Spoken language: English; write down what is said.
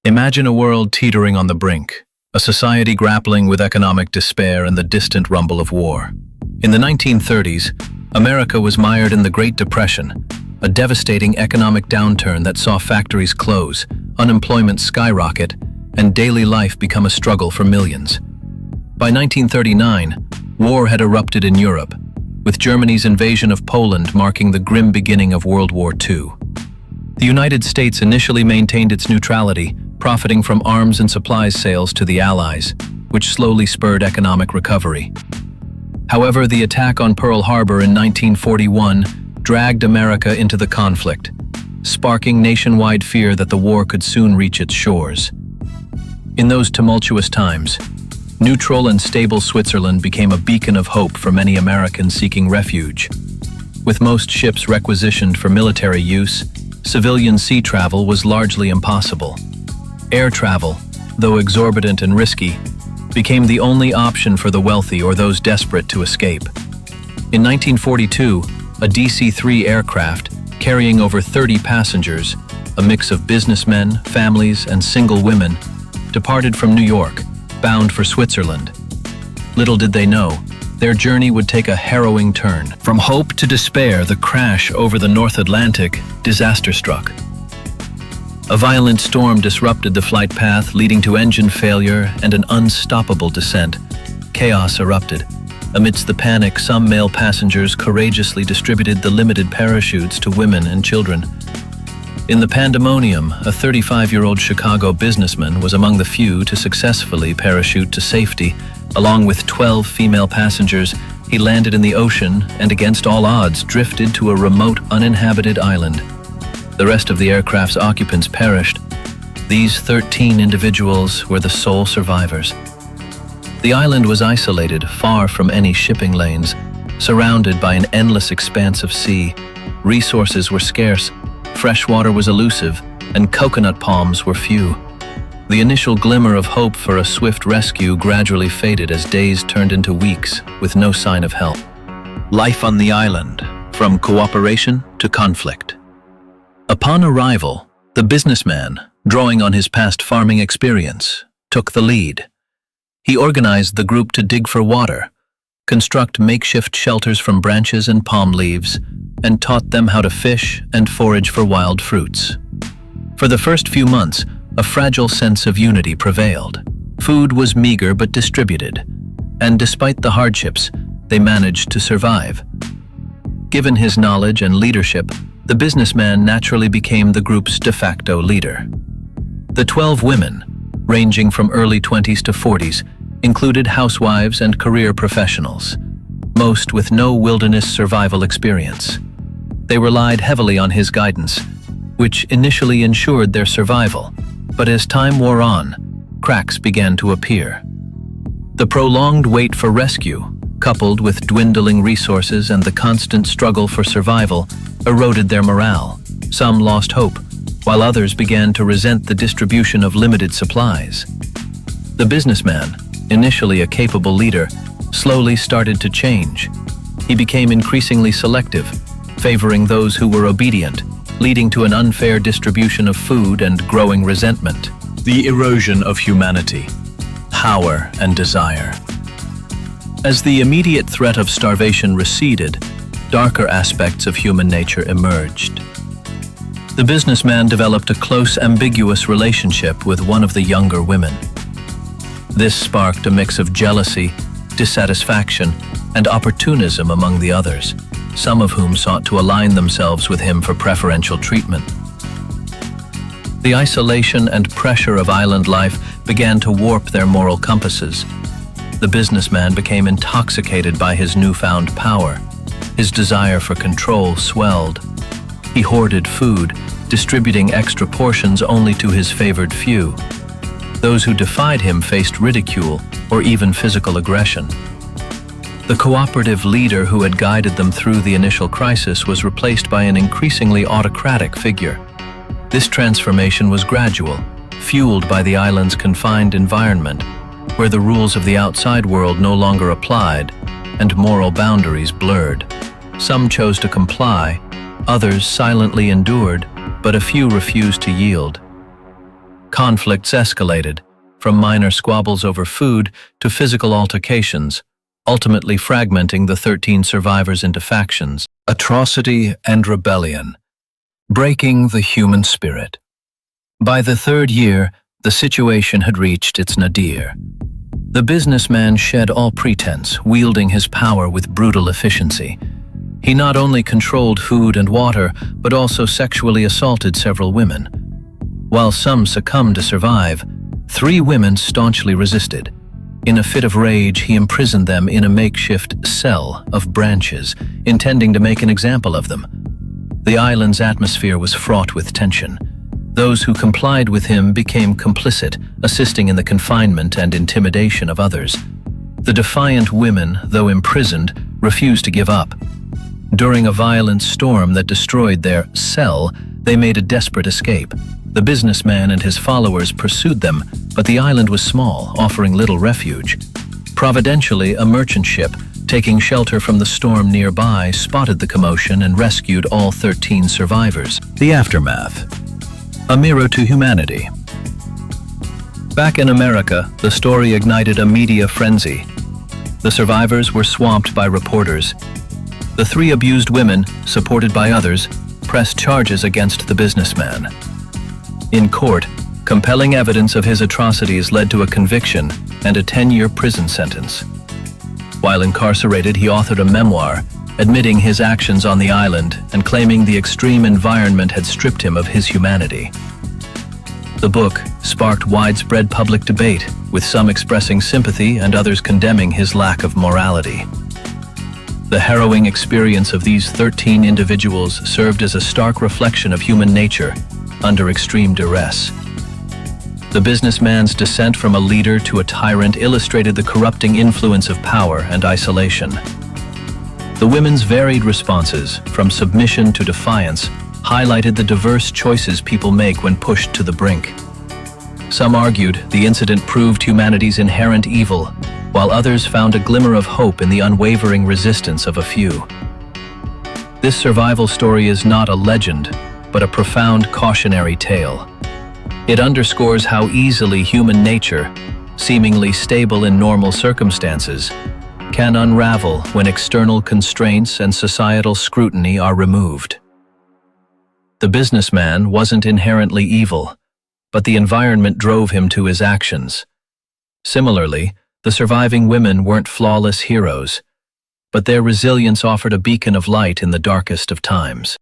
Imagine a world teetering on the brink, a society grappling with economic despair and the distant rumble of war. In the 1930s, America was mired in the Great Depression, a devastating economic downturn that saw factories close, unemployment skyrocket, and daily life become a struggle for millions. By 1939, war had erupted in Europe, with Germany's invasion of Poland marking the grim beginning of World War II. The United States initially maintained its neutrality, profiting from arms and supplies sales to the Allies, which slowly spurred economic recovery. However, the attack on Pearl Harbor in 1941 dragged America into the conflict, sparking nationwide fear that the war could soon reach its shores. In those tumultuous times, neutral and stable Switzerland became a beacon of hope for many Americans seeking refuge. With most ships requisitioned for military use, civilian sea travel was largely impossible. Air travel, though exorbitant and risky, became the only option for the wealthy or those desperate to escape. In 1942, a DC-3 aircraft carrying over 30 passengers, a mix of businessmen, families, and single women, departed from New York, bound for Switzerland. Little did they know, their journey would take a harrowing turn. From hope to despair, the crash over the North Atlantic disaster struck. A violent storm disrupted the flight path, leading to engine failure and an unstoppable descent. Chaos erupted. Amidst the panic, some male passengers courageously distributed the limited parachutes to women and children. In the pandemonium, a 35-year-old Chicago businessman was among the few to successfully parachute to safety. Along with 12 female passengers, he landed in the ocean and, against all odds, drifted to a remote, uninhabited island. The rest of the aircraft's occupants perished. These 13 individuals were the sole survivors. The island was isolated, far from any shipping lanes, surrounded by an endless expanse of sea. Resources were scarce, fresh water was elusive, and coconut palms were few. The initial glimmer of hope for a swift rescue gradually faded as days turned into weeks with no sign of help. Life on the island, from cooperation to conflict. Upon arrival, the businessman, drawing on his past farming experience, took the lead. He organized the group to dig for water, construct makeshift shelters from branches and palm leaves, and taught them how to fish and forage for wild fruits. For the first few months, a fragile sense of unity prevailed. Food was meager but distributed, and despite the hardships, they managed to survive. Given his knowledge and leadership, the businessman naturally became the group's de facto leader. The 12 women, ranging from early 20s to 40s, included housewives and career professionals, most with no wilderness survival experience. They relied heavily on his guidance, which initially ensured their survival, but as time wore on, cracks began to appear. The prolonged wait for rescue, coupled with dwindling resources and the constant struggle for survival, eroded their morale. Some lost hope, while others began to resent the distribution of limited supplies. The businessman, initially a capable leader, slowly started to change. He became increasingly selective, favoring those who were obedient, leading to an unfair distribution of food and growing resentment. The erosion of humanity, power and desire. As the immediate threat of starvation receded, darker aspects of human nature emerged. The businessman developed a close, ambiguous relationship with one of the younger women. This sparked a mix of jealousy, dissatisfaction, and opportunism among the others, some of whom sought to align themselves with him for preferential treatment. The isolation and pressure of island life began to warp their moral compasses. The businessman became intoxicated by his newfound power. His desire for control swelled. He hoarded food, distributing extra portions only to his favored few. Those who defied him faced ridicule or even physical aggression. The cooperative leader who had guided them through the initial crisis was replaced by an increasingly autocratic figure. This transformation was gradual, fueled by the island's confined environment, where the rules of the outside world no longer applied and moral boundaries blurred. Some chose to comply, others silently endured, but a few refused to yield. Conflicts escalated, from minor squabbles over food to physical altercations, ultimately fragmenting the 13 survivors into factions. Atrocity and rebellion, breaking the human spirit. By the third year, the situation had reached its nadir. The businessman shed all pretense, wielding his power with brutal efficiency. He not only controlled food and water, but also sexually assaulted several women. While some succumbed to survive, 3 women staunchly resisted. In a fit of rage, he imprisoned them in a makeshift cell of branches, intending to make an example of them. The island's atmosphere was fraught with tension. Those who complied with him became complicit, assisting in the confinement and intimidation of others. The defiant women, though imprisoned, refused to give up. During a violent storm that destroyed their cell, they made a desperate escape. The businessman and his followers pursued them, but the island was small, offering little refuge. Providentially, a merchant ship, taking shelter from the storm nearby, spotted the commotion and rescued all 13 survivors. The aftermath. A mirror to humanity. Back in America, the story ignited a media frenzy. The survivors were swamped by reporters. The 3 abused women, supported by others, pressed charges against the businessman. In court, compelling evidence of his atrocities led to a conviction and a 10-year prison sentence. While incarcerated, he authored a memoir, admitting his actions on the island and claiming the extreme environment had stripped him of his humanity. The book sparked widespread public debate, with some expressing sympathy and others condemning his lack of morality. The harrowing experience of these 13 individuals served as a stark reflection of human nature under extreme duress. The businessman's descent from a leader to a tyrant illustrated the corrupting influence of power and isolation. The women's varied responses, from submission to defiance, highlighted the diverse choices people make when pushed to the brink. Some argued the incident proved humanity's inherent evil, while others found a glimmer of hope in the unwavering resistance of a few. This survival story is not a legend, but a profound cautionary tale. It underscores how easily human nature, seemingly stable in normal circumstances, can unravel when external constraints and societal scrutiny are removed. The businessman wasn't inherently evil, but the environment drove him to his actions. Similarly, the surviving women weren't flawless heroes, but their resilience offered a beacon of light in the darkest of times.